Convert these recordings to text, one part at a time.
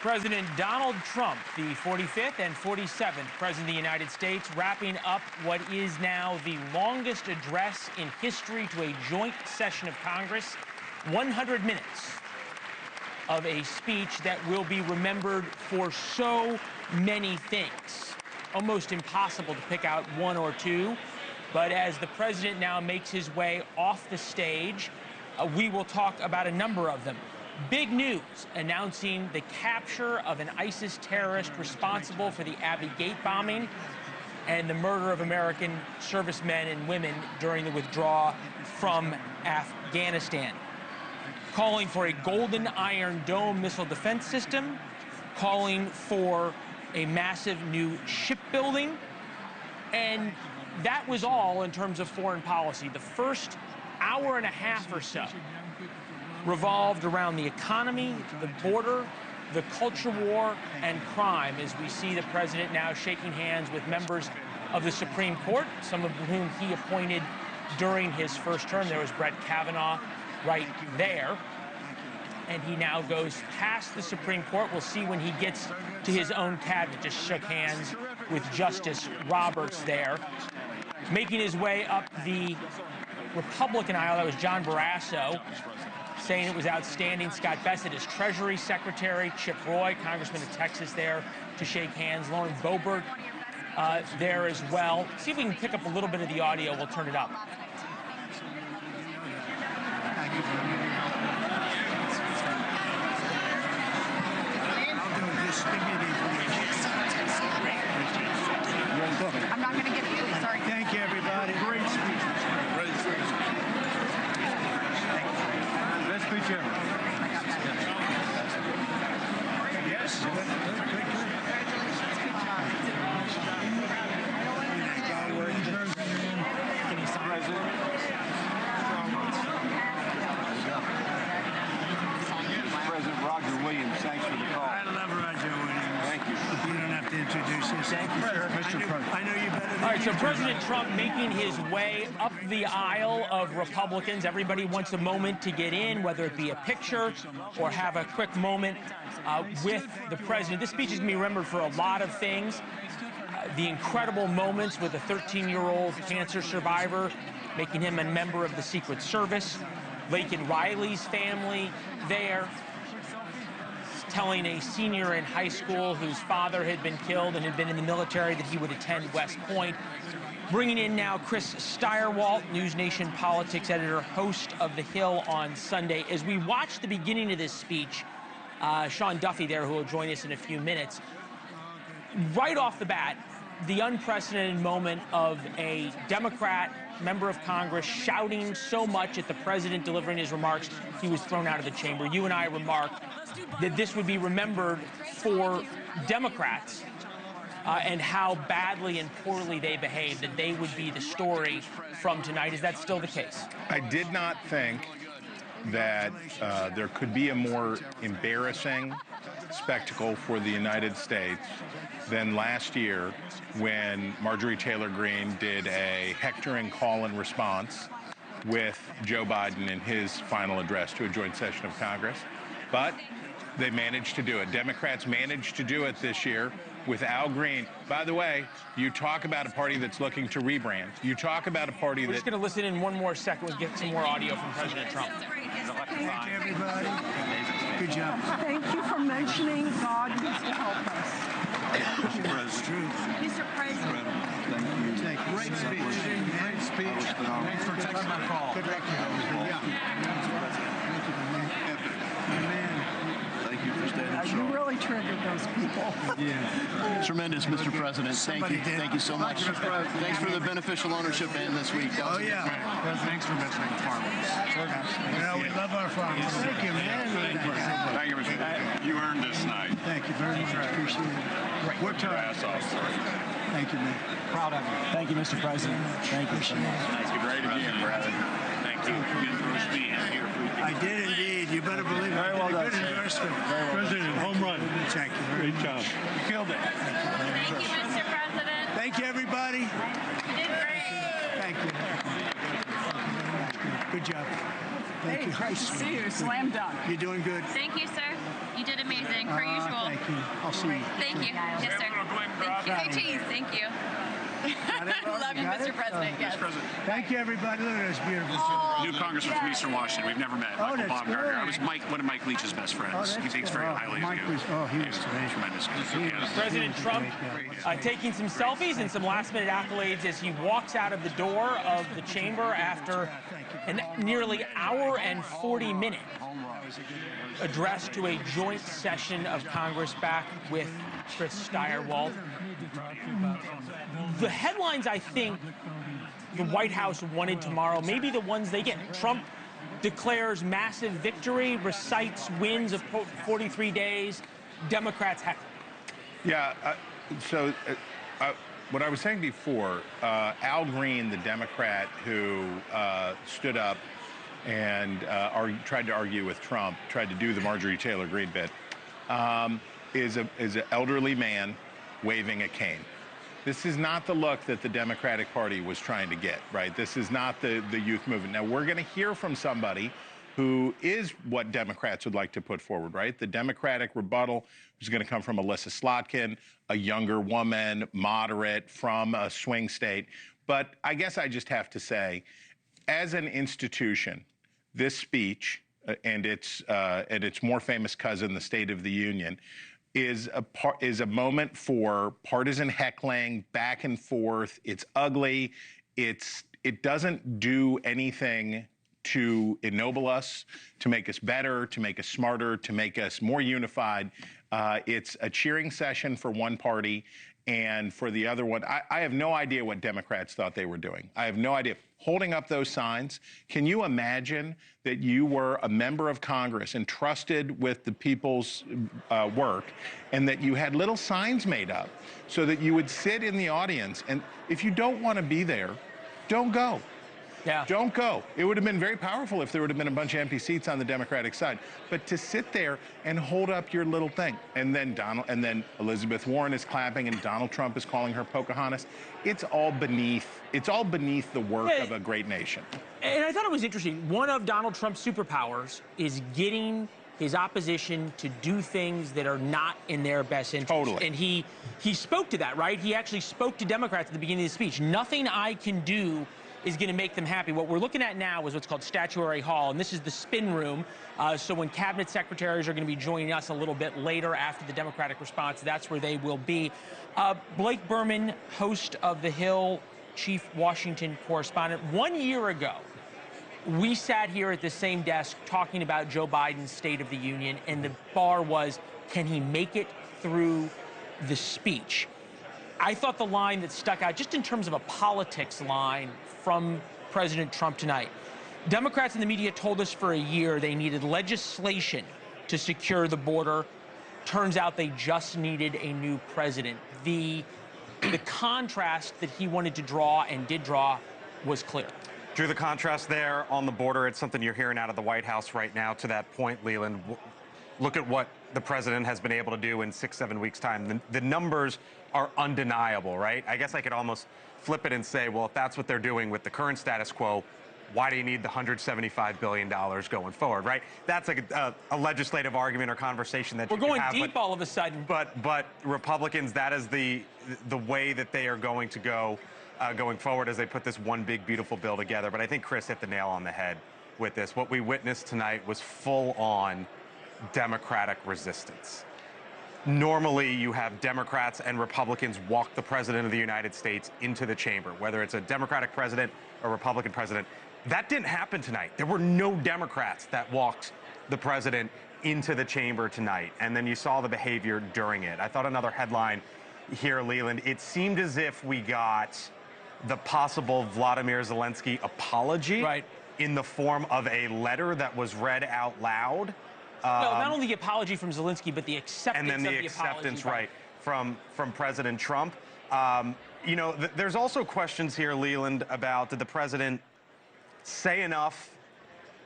President Donald Trump, the 45th and 47th President of the United States, wrapping up what is now the longest address in history to a joint session of Congress. 100 minutes of a speech that will be remembered for so many things. Almost impossible to pick out one or two. But as the president now makes his way off the stage, we will talk about a number of them. Big news announcing the capture of an ISIS terrorist responsible for the Abbey Gate bombing and the murder of American servicemen and women during the withdrawal from Afghanistan. Calling for a Golden Iron Dome missile defense system, calling for a massive new shipbuilding, and that was all in terms of foreign policy. The first hour and a half or so revolved around the economy, the border, the culture war, and crime, as we see the president now shaking hands with members of the Supreme Court, some of whom he appointed during his first term. There was Brett Kavanaugh right there. And he now goes past the Supreme Court. We'll see when he gets to his own cabinet. Just shook hands with Justice Roberts there. Making his way up the Republican aisle, that was John Barrasso, saying it was outstanding. Scott Bassett, his Treasury Secretary, Chip Roy, Congressman of Texas, there to shake hands. Lauren Boebert there as well. See if we can pick up a little bit of the audio. We'll turn it up. I'm not going to get it. Sorry. Thank you, everybody. Great speech. Great speech. Best speech ever. Yes. President Roger Williams, thanks for the call. I love Roger Williams. Thank you. You don't have to introduce yourself. Thank you, sir. Mr. President. I know you better than All right, so President Trump making his way up the aisle of Republicans. Everybody wants a moment to get in, whether it be a picture or have a quick moment with the president. This speech is going to be remembered for a lot of things. The incredible moments with a 13-year-old cancer survivor, making him a member of the Secret Service. Laken Riley's family there, telling a senior in high school whose father had been killed and had been in the military that he would attend West Point. Bringing in now Chris Stirewalt, NewsNation politics editor, host of The Hill on Sunday. As we watch the beginning of this speech, Sean Duffy there, who will join us in a few minutes, right off the bat, the unprecedented moment of a Democrat member of Congress shouting so much at the president delivering his remarks, he was thrown out of the chamber. You and I remarked that this would be remembered for Democrats and how badly and poorly they behaved, that they would be the story from tonight. Is that still the case? I did not think that there could be a more embarrassing spectacle for the United States than last year when Marjorie Taylor Greene did a hectoring call and response with Joe Biden in his final address to a joint session of Congress. But they managed to do it. Democrats managed to do it this year with Al Green. By the way, you talk about a party that's looking to rebrand. You talk about a party We're just going to listen in one more second. We'll get some more audio from President Trump. Thank you, everybody. Good job. Thank you for mentioning God needs to help us. Mr. President. Mr. President. Thank you. Great speech. Great speech. Thanks for taking my call. Good luck. Thank you for standing You strong. really triggered those people. Yeah. Tremendous, Mr. President. Thank you. Thank you so much. Thanks for the beneficial ownership and this week. Oh, yeah. Thanks for mentioning farmers. Well, we love our farmers. Thank you, man. Thank you, Mr. President. You earned this night. Thank you very much. Appreciate it. We're tired. Thank you, man. Proud of you. Thank you, Mr. President. Thank you so much. Thank you. Great again, brother. Thank you. Good for being here. I did indeed. You better believe it. Very well done, Good sir. endorsement. President, home run. Thank you very much. job. You killed it. Thank you, Mr. President. Thank you, everybody. You did great. Thank you. Good job. Thank you. Great to see you. Slam dunk. You're doing good. Thank you, sir. You did amazing, per usual. you. I'll see you. Thank you. Yes, sir. Thank you. Hey, cheese. Thank you. Love you, Mr. President. Yes. Mr. President. Thank you, everybody. Look at this beautiful. New congressman from Eastern Washington. We've never met. Michael that's Baumgartner. good. I was one of Mike Leach's best friends. He thinks very highly of you. He was Tremendous. President Trump taking some selfies and some last-minute accolades as he walks out of the door of the chamber after an nearly hour and 40-minute address to a joint session of Congress back with Chris Stirewalt. The headlines, I think, the White House wanted tomorrow, maybe the ones they get. Trump declares massive victory, recites wins of 43 days. Democrats heckling. Yeah, what I was saying before, Al Green, the Democrat who stood up and tried to argue with Trump, tried to do the Marjorie Taylor Greene bit, is an elderly man waving a cane. This is not the look that the Democratic Party was trying to get, right? This is not the youth movement. Now, we're going to hear from somebody who is what Democrats would like to put forward, right? The Democratic rebuttal is going to come from Alyssa Slotkin, a younger woman, moderate, from a swing state. But I guess I just have to say, as an institution, this speech and its more famous cousin, the State of the Union, is a moment for partisan heckling, back and forth. It's ugly. It doesn't do anything to ennoble us, to make us better, to make us smarter, to make us more unified. It's a cheering session for one party, and for the other one, I have no idea what Democrats thought they were doing. I have no idea. Holding up those signs, can you imagine that you were a member of Congress entrusted with the people's work, and that you had little signs made up so that you would sit in the audience, and if you don't want to be there, don't go. Yeah. Don't go. It would have been very powerful if there would have been a bunch of empty seats on the Democratic side. But to sit there and hold up your little thing, and then Elizabeth Warren is clapping, and Donald Trump is calling her Pocahontas. It's all beneath the work of a great nation. And I thought it was interesting. One of Donald Trump's superpowers is getting his opposition to do things that are not in their best interest. Totally. And he spoke to that, right? He actually spoke to Democrats at the beginning of the speech. Nothing I can do is going to make them happy. What we're looking at now is what's called Statuary Hall, and this is the spin room. So when cabinet secretaries are going to be joining us a little bit later after the Democratic response, that's where they will be. Blake Burman, host of The Hill, chief Washington correspondent. 1 year ago, we sat here at the same desk talking about Joe Biden's State of the Union, and the bar was, can he make it through the speech? I thought the line that stuck out, just in terms of a politics line from President Trump tonight, Democrats and the media told us for a year they needed legislation to secure the border. Turns out they just needed a new president. The contrast that he wanted to draw and did draw was clear. Drew the contrast there on the border. It's something you're hearing out of the White House right now. To that point, Leland, look at what the president has been able to do in 6-7 weeks' time. The numbers are undeniable, right? I guess I could almost flip it and say, well, if that's what they're doing with the current status quo, why do you need the $175 billion going forward, right? That's a legislative argument or conversation that we're you can going have, deep all of a sudden. But Republicans, that is the way that they are going to go going forward as they put this one big, beautiful bill together. But I think Chris hit the nail on the head with this. What we witnessed tonight was full-on Democratic resistance. Normally, you have Democrats and Republicans walk the president of the United States into the chamber, whether it's a Democratic president or Republican president. That didn't happen tonight. There were no Democrats that walked the president into the chamber tonight. And then you saw the behavior during it. I thought another headline here, Leland, it seemed as if we got the possible Vladimir Zelensky apology in the form of a letter that was read out loud. No, not only the apology from Zelensky, but the acceptance and then the of acceptance, apology, from President Trump. You know, there's also questions here, Leland, about did the president say enough,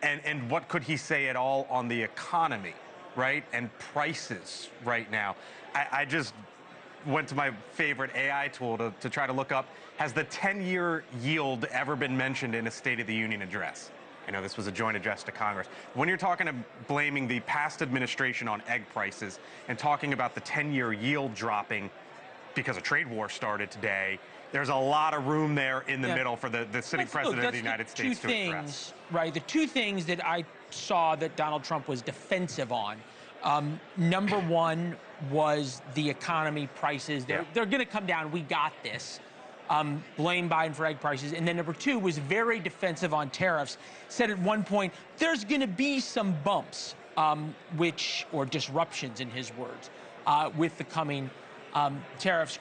and what could he say at all on the economy, right, and prices right now. I just went to my favorite AI tool to try to look up, has the 10-year yield ever been mentioned in a State of the Union address? I know this was a joint address to Congress. When you're talking of blaming the past administration on egg prices and talking about the 10-year yield dropping because a trade war started today, there's a lot of room there in the middle for the sitting president of the United States to address. Right, the two things that I saw that Donald Trump was defensive on, number one was the economy prices. They're going to come down. We got this. Blame Biden for egg prices. And then number two was very defensive on tariffs. Said at one point, there's going to be some bumps, or disruptions in his words, with the coming tariffs.